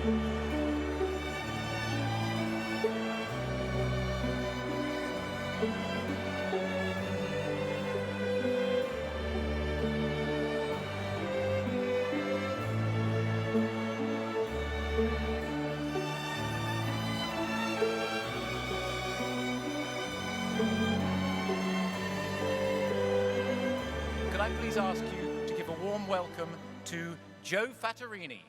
Could I please ask you to give a warm welcome to Joe Fattorini.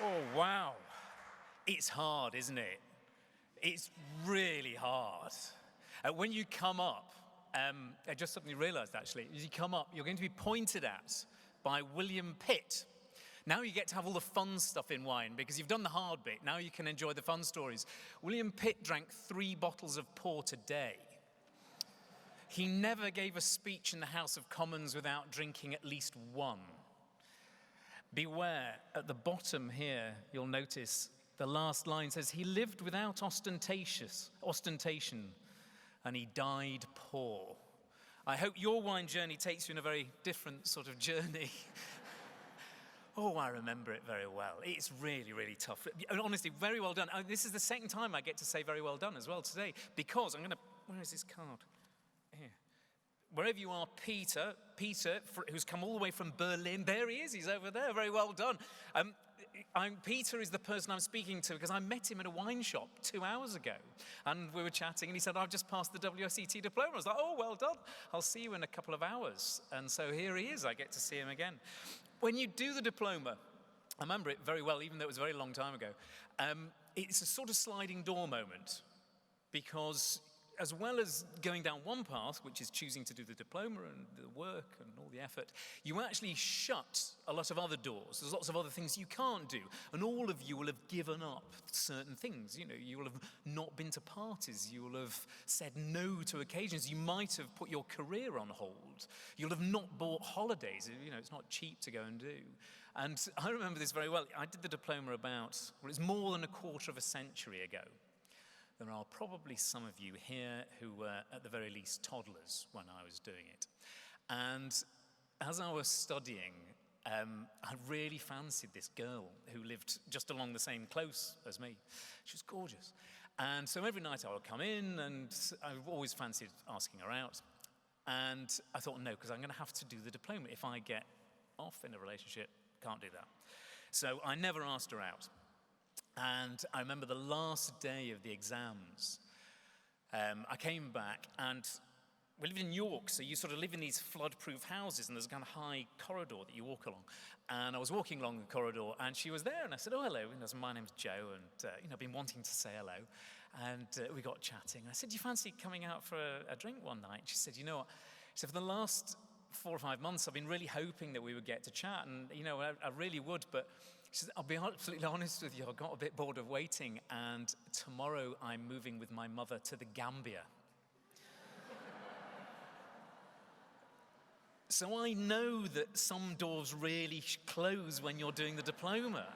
Oh, wow. It's hard, isn't it? It's really hard. When you come up, I just suddenly realized, actually, as you come up, you're going to be pointed at by William Pitt. Now you get to have all the fun stuff in wine because you've done the hard bit. Now you can enjoy the fun stories. William Pitt drank 3 bottles of port a day. He never gave a speech in the House of Commons without drinking at least one. Beware, at the bottom here, you'll notice the last line says, he lived without ostentation, and he died poor. I hope your wine journey takes you in a very different sort of journey. Oh, I remember it very well. It's really, really tough. And honestly, very well done. This is the second time I get to say very well done as well today, because I'm going to, where is this card? Here. Wherever you are, Peter, who's come all the way from Berlin, there he is, he's over there, very well done. Peter is the person I'm speaking to because I met him in a wine shop 2 hours ago, and we were chatting, and he said, I've just passed the WSET Diploma. I was like, oh, well done. I'll see you in a couple of hours. And so here he is. I get to see him again. When you do the diploma, I remember it very well, even though it was a very long time ago, it's a sort of sliding door moment, because as well as going down one path, which is choosing to do the diploma and the work and all the effort, you actually shut a lot of other doors. There's lots of other things you can't do. And all of you will have given up certain things. You know, you will have not been to parties. You will have said no to occasions. You might have put your career on hold. You'll have not bought holidays. You know, it's not cheap to go and do. And I remember this very well. I did the diploma it's more than a quarter of a century ago. There are probably some of you here who were, at the very least, toddlers when I was doing it. And as I was studying, I really fancied this girl who lived just along the same close as me. She was gorgeous. And so every night I would come in, and I've always fancied asking her out. And I thought, no, because I'm going to have to do the diploma. If I get off in a relationship, can't do that. So I never asked her out. And I remember the last day of the exams, I came back, and we lived in York, so you sort of live in these flood-proof houses, and there's a kind of high corridor that you walk along. And I was walking along the corridor, and she was there, and I said, oh, hello. And my name's Joe, and I've been wanting to say hello. And we got chatting. I said, do you fancy coming out for a drink one night? And she said, you know what? She said, for the last 4 or 5 months, I've been really hoping that we would get to chat, and, I really would, but she said, I'll be absolutely honest with you, I got a bit bored of waiting, and tomorrow I'm moving with my mother to the Gambia. So I know that some doors really close when you're doing the diploma.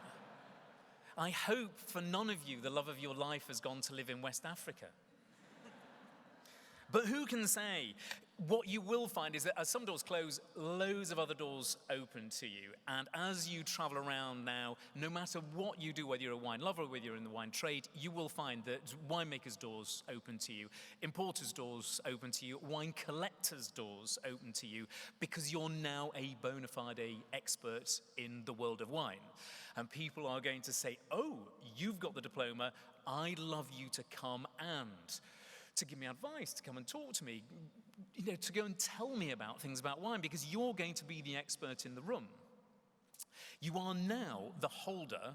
I hope for none of you the love of your life has gone to live in West Africa. But who can say? What you will find is that as some doors close, loads of other doors open to you. And as you travel around now, no matter what you do, whether you're a wine lover or whether you're in the wine trade, you will find that winemakers' doors open to you, importers' doors open to you, wine collectors' doors open to you, because you're now a bona fide expert in the world of wine. And people are going to say, oh, you've got the diploma, I'd love you to come and to give me advice, to come and talk to me, to go and tell me about things about wine, because you're going to be the expert in the room. You are now the holder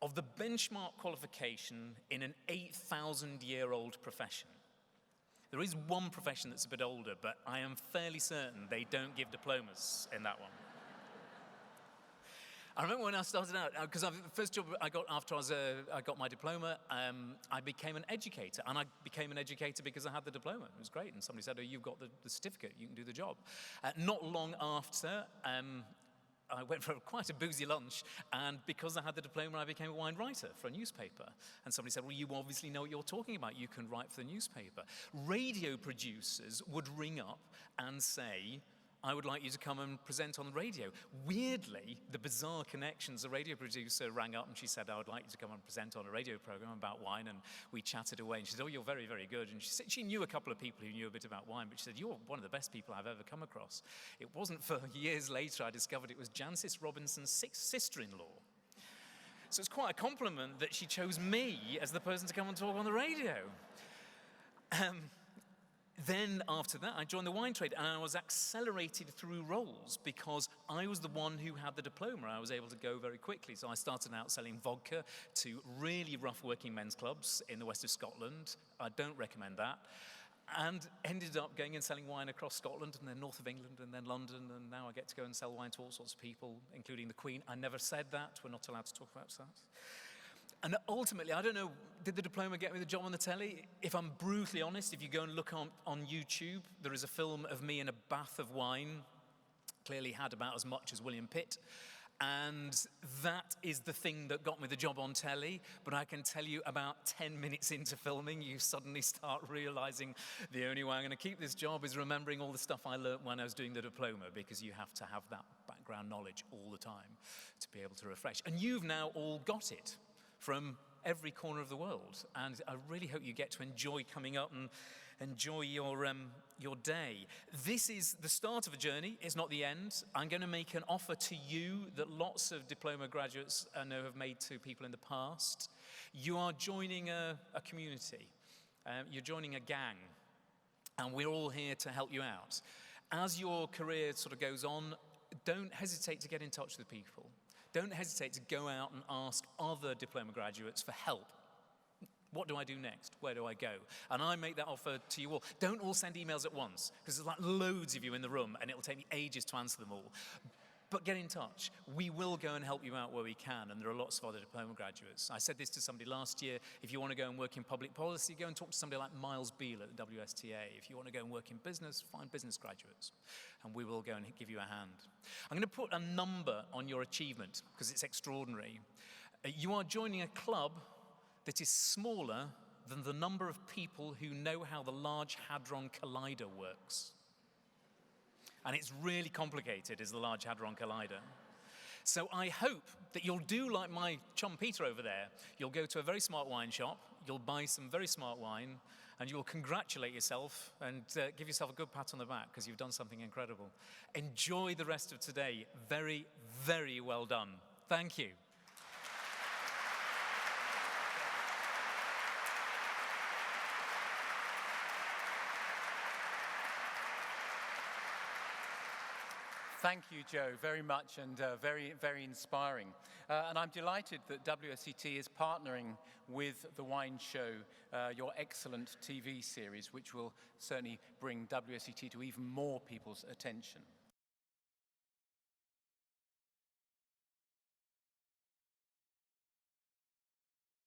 of the benchmark qualification in an 8,000-year-old profession. There is one profession that's a bit older, but I am fairly certain they don't give diplomas in that one. I remember when I started out, because the first job I got after I got my diploma, I became an educator. And I became an educator because I had the diploma. It was great. And somebody said, oh, you've got the certificate. You can do the job. Not long after, I went for quite a boozy lunch, and because I had the diploma, I became a wine writer for a newspaper. And somebody said, well, you obviously know what you're talking about. You can write for the newspaper. Radio producers would ring up and say, I would like you to come and present on the radio. Weirdly, the bizarre connections, the radio producer rang up and she said, I would like you to come and present on a radio program about wine, and we chatted away. And she said, oh, you're very, very good. And she said she knew a couple of people who knew a bit about wine, but she said, you're one of the best people I've ever come across. It wasn't for years later I discovered it was Jancis Robinson's sister-in-law. So it's quite a compliment that she chose me as the person to come and talk on the radio. Then after that, I joined the wine trade, and I was accelerated through roles because I was the one who had the diploma. I was able to go very quickly. So I started out selling vodka to really rough working men's clubs in the west of Scotland. I don't recommend that. And ended up going and selling wine across Scotland and then north of England and then London, and now I get to go and sell wine to all sorts of people, including the Queen. I never said that. We're not allowed to talk about that. And ultimately, I don't know, did the diploma get me the job on the telly? If I'm brutally honest, if you go and look on YouTube, there is a film of me in a bath of wine, clearly had about as much as William Pitt. And that is the thing that got me the job on telly. But I can tell you about 10 minutes into filming, you suddenly start realizing the only way I'm going to keep this job is remembering all the stuff I learned when I was doing the diploma, because you have to have that background knowledge all the time to be able to refresh. And you've now all got it from every corner of the world. And I really hope you get to enjoy coming up and enjoy your day. This is the start of a journey. It's not the end. I'm going to make an offer to you that lots of diploma graduates I know have made to people in the past. You are joining a community. You're joining a gang. And we're all here to help you out. As your career sort of goes on, don't hesitate to get in touch with people. Don't hesitate to go out and ask other diploma graduates for help. What do I do next? Where do I go? And I make that offer to you all. Don't all send emails at once, because there's like loads of you in the room and it'll take me ages to answer them all. But get in touch. We will go and help you out where we can, and there are lots of other diploma graduates. I said this to somebody last year. If you want to go and work in public policy, go and talk to somebody like Miles Beale at the WSTA. If you want to go and work in business, find business graduates, and we will go and give you a hand. I'm going to put a number on your achievement, because it's extraordinary. You are joining a club that is smaller than the number of people who know how the Large Hadron Collider works. And it's really complicated, is the Large Hadron Collider. So I hope that you'll do like my chum Peter over there. You'll go to a very smart wine shop, you'll buy some very smart wine, and you'll congratulate yourself and give yourself a good pat on the back because you've done something incredible. Enjoy the rest of today. Very, very well done. Thank you. Thank you, Joe, very much, and very, very inspiring. And I'm delighted that WSET is partnering with The Wine Show, your excellent TV series, which will certainly bring WSET to even more people's attention.